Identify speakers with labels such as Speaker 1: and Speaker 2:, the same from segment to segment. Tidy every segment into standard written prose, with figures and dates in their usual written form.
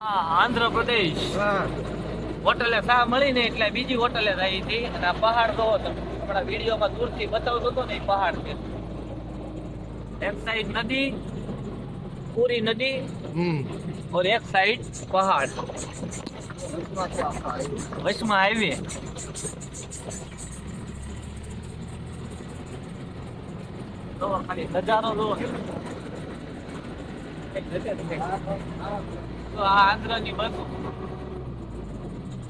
Speaker 1: આંધ્રપ્રદેશ હોટલે સા મળીને એટલે બીજી હોટલે આવી હતી અને આ પહાડ તો હમણાં વિડીયોમાં દૂરથી બતાવતો હતો ને પહાડ છે. એક સાઈડ નદી, પૂરી નદી और एक साइड पहाड़, वचમાં हाईवे. તો ખાલી નજારો જો તો આ આંધ્રની બસ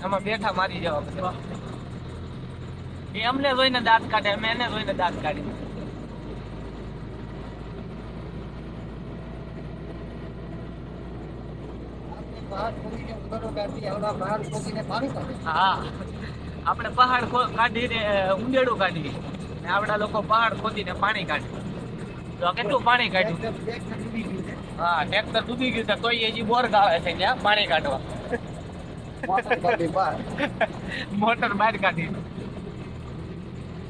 Speaker 1: આમાં બેઠા મારી જવા પછી એ અમને જોઈને દાંત કાઢે, અમે એને જોઈને દાંત કાઢી. હા, આપણે પહાડ કાઢીને ઊંડેડું કાઢીએ ને આપડા લોકો પહાડ ખોદીને પાણી કાઢે. તો કેટલું પાણી કાઢ્યું? હા, ટ્રેક્ટર ડૂબી ગયું છે તોય હજી બોર ગાળે છે ત્યાં પાણી કાઢવા. મોટર બહાર કાઢી.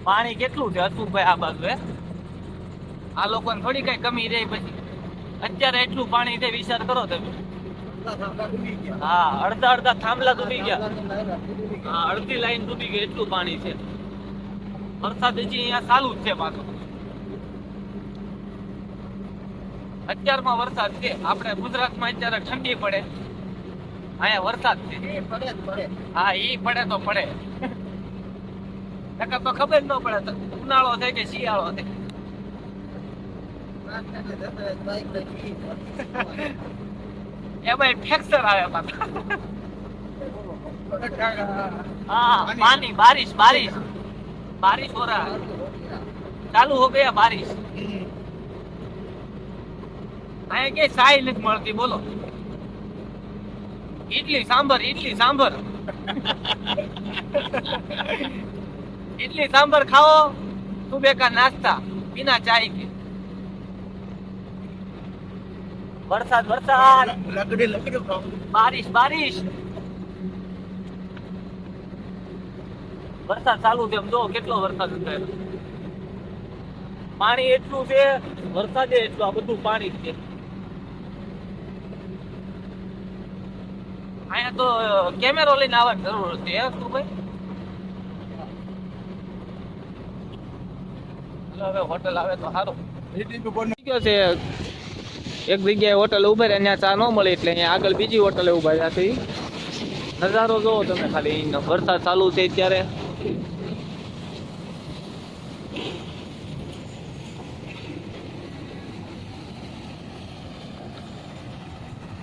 Speaker 1: પાણી કેટલું છે અતુભાઈ આ બાજુ? આ લોકોને થોડી કઈ કમી રહી પછી અત્યારે એટલું પાણી છે, વિચાર કરો તમે. હા, અડધા થાંભલા ડૂબી ગયા. હા, અડધી લાઈન ડૂબી ગઈ, એટલું પાણી છે. વરસાદ હજી અહીંયા ચાલુ જ છે પાછો. અત્યારમાં વરસાદ છે. આપણે ગુજરાતમાં અત્યારે ઠંડી પડે, અહીંયા વરસાદ છે. હા, ઈ પડે તો પડે, નકર તો ખબર ન પડે ઉનાળો થાય કે શિયાળો થાય. એમાં ફ્રેક્ચર આવે પાછા. हाँ, पानी बारिश बारिश बारिश हो रहा है, चालू हो गया बारिश. અહીંયા કે સાઈ નથી મળતી, બોલો. इडली सांभर इडली सांभर खाओ सुबह का नाश्ता बिना चाय के. वरसाद बारिश વરસાદ ચાલુ છે. જો કેટલો વરસાદ છે, પાણી એટલું છે, વરસાદે એટલું, આ બધું પાણી છે. અહીંયા તો કેમેરો લઈને આવવાની જરૂર છે. શું ભાઈ? હવે હોટલ આવે તો સારું. છે એક જગ્યાએ હોટલ ઉભા રહ્યા, ત્યાં ચા ન મળે એટલે અહીંયા આગળ બીજી હોટલે ઉભા રહ્યા છે. નજારો જોવો તમે ખાલી, વરસાદ ચાલુ છે ત્યારે.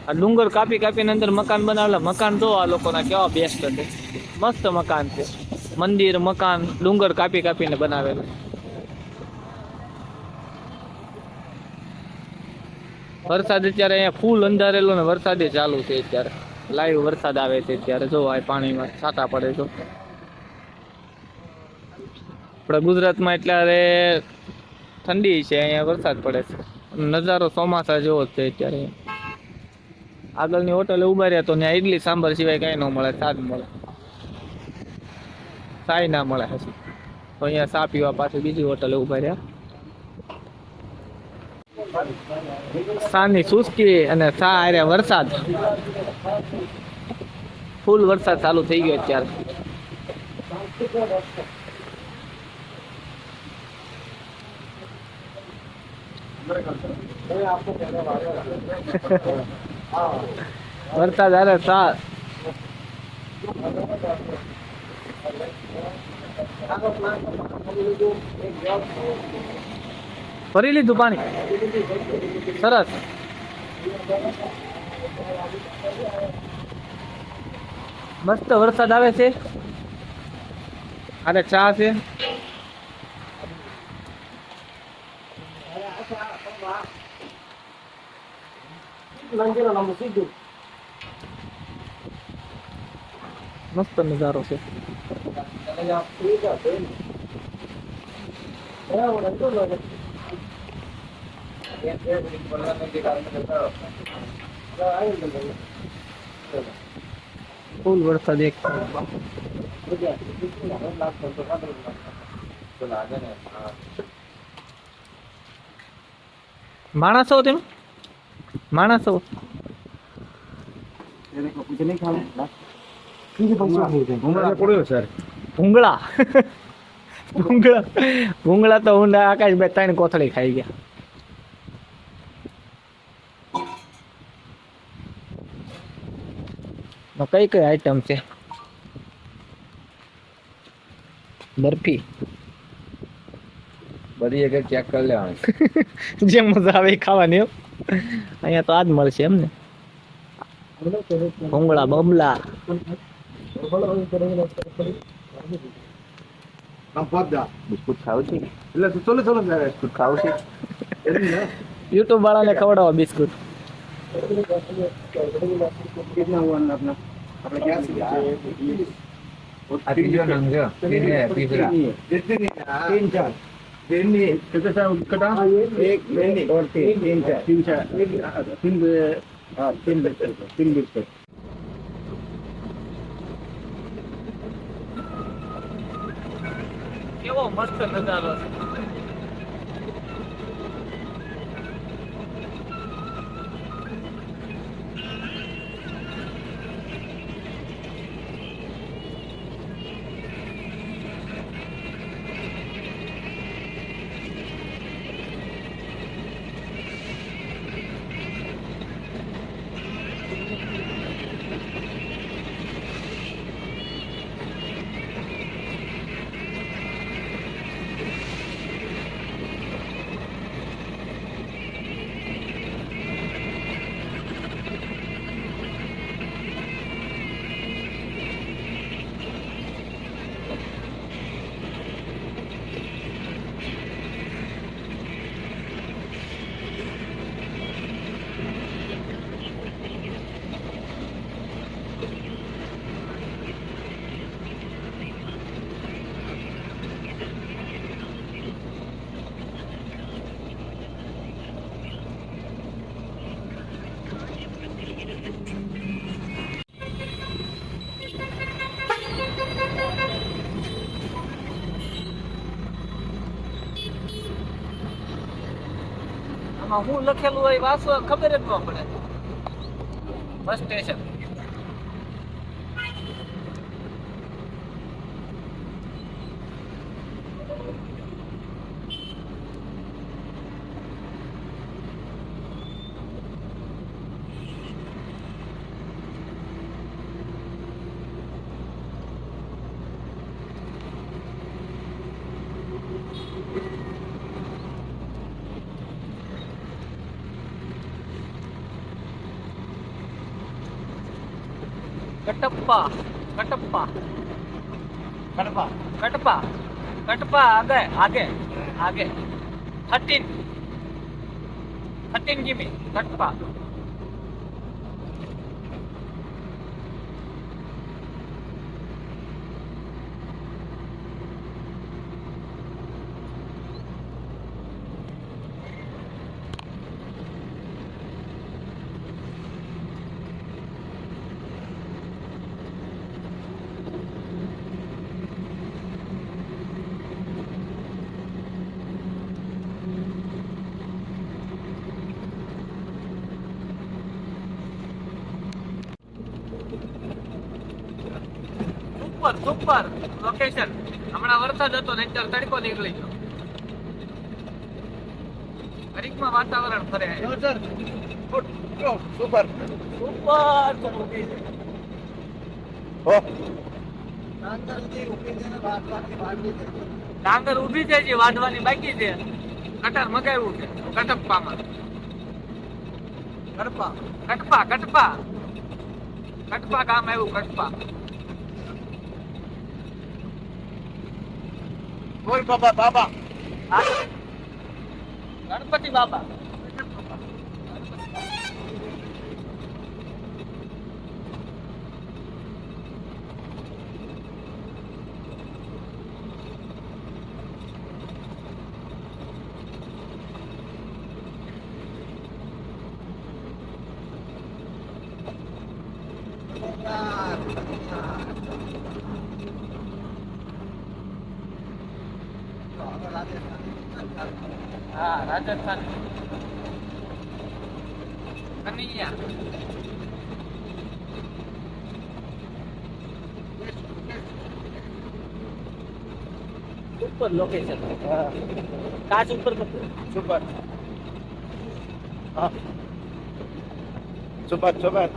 Speaker 1: આ ડુંગર કાપીને અંદર મકાન બનાવેલા. મકાન જો આ લોકોના કેવા બેસ્ટ છે, મસ્ત મકાન છે. મંદિર, મકાન ડુંગર કાપીને બનાવેલા. વરસાદ અત્યારે અહીંયા ફૂલ અંધારેલો ને વરસાદ ચાલુ છે અત્યારે. લાઈવ વરસાદ આવે છે અત્યારે. જો આ પાણીમાં છાંટા પડે છે. આપણા ગુજરાતમાં અત્યારે ઠંડી છે, અહીંયા વરસાદ પડે છે. નજારો ચોમાસા જેવો જ છે અત્યારે. આગળની હોટલે ઉભા રહ્યા તો ત્યાં ઇડલી સાંભર સિવાય કઈ ન મળે, સાદ મળે, સાય ના મળે. હજી તો અહીંયા ચા પીવા પાછું બીજી હોટલે ઉભા રહ્યા. સાની સુસ્કી અને ચા આરે વરસાદ, ફૂલ વરસાદ ચાલુ થઈ ગયો અત્યારે. વરસાદ આરે ચા. ભરી લીધું પાણી? સરસ. મસ્ત વરસાદ આવે છે. અરે ચા છે. મસ્ત નજારો છે. ફૂલ વરસાદ એક માણસો તેમ માણસો ભૂંગળા ભૂંગળા ભૂંગળા તો ઊંડા આકાશભાઈ 3 કોથળી ખાઈ ગયા. કઈ કઈ આઈટમ છે? બરફી
Speaker 2: બધી એક ચેક કરી લેવાની.
Speaker 1: જે મજા આવે એ ખાવાની. અહીંયા તો આજ મળશે એમ ને? ભૂંગળા બબલા
Speaker 2: બિસ્કુટ ખાવ છે એટલે ચલો બિસ્કુટ ખાવ છે.
Speaker 1: યુટ્યુબ વાળાને ખવડાવો બિસ્કુટ.
Speaker 2: ત્રીજો નંગ છે. तीसरा 3 4 कटा 1 2 और 3 3 बिस्कुट.
Speaker 1: કેવો મસ્ત નજારો છે. આમાં હું લખેલું હોય વાંચવા ખબર જ ન પડે. બસ સ્ટેશન कटप्पा कटप्पा कटप्पा कटप्पा कटप्पा आगे आगे आगे 13 give me Kattappa. Super location. હમણાં વરસાદ હતો ને અત્યારે તડકો નીકળી ગયો. હરીકમાં વાતાવરણ ફરે.
Speaker 2: સુપર
Speaker 1: ડાંગર ઉભી છે જે વાઢવાની બાકી છે. કટર મગાવ્યું છે કટપ્પામાં. કટપા કટપા કટપા કટપા ગામ આવ્યું. કટપા
Speaker 2: બોલ બાબા બાબા
Speaker 1: ગણપતિ બાબા. हाँ राजस्थान कन्हैया સુપર લોકેશન
Speaker 2: હા
Speaker 1: કાચ ઉપર કરતો
Speaker 2: સુપર હા સુપર સુપર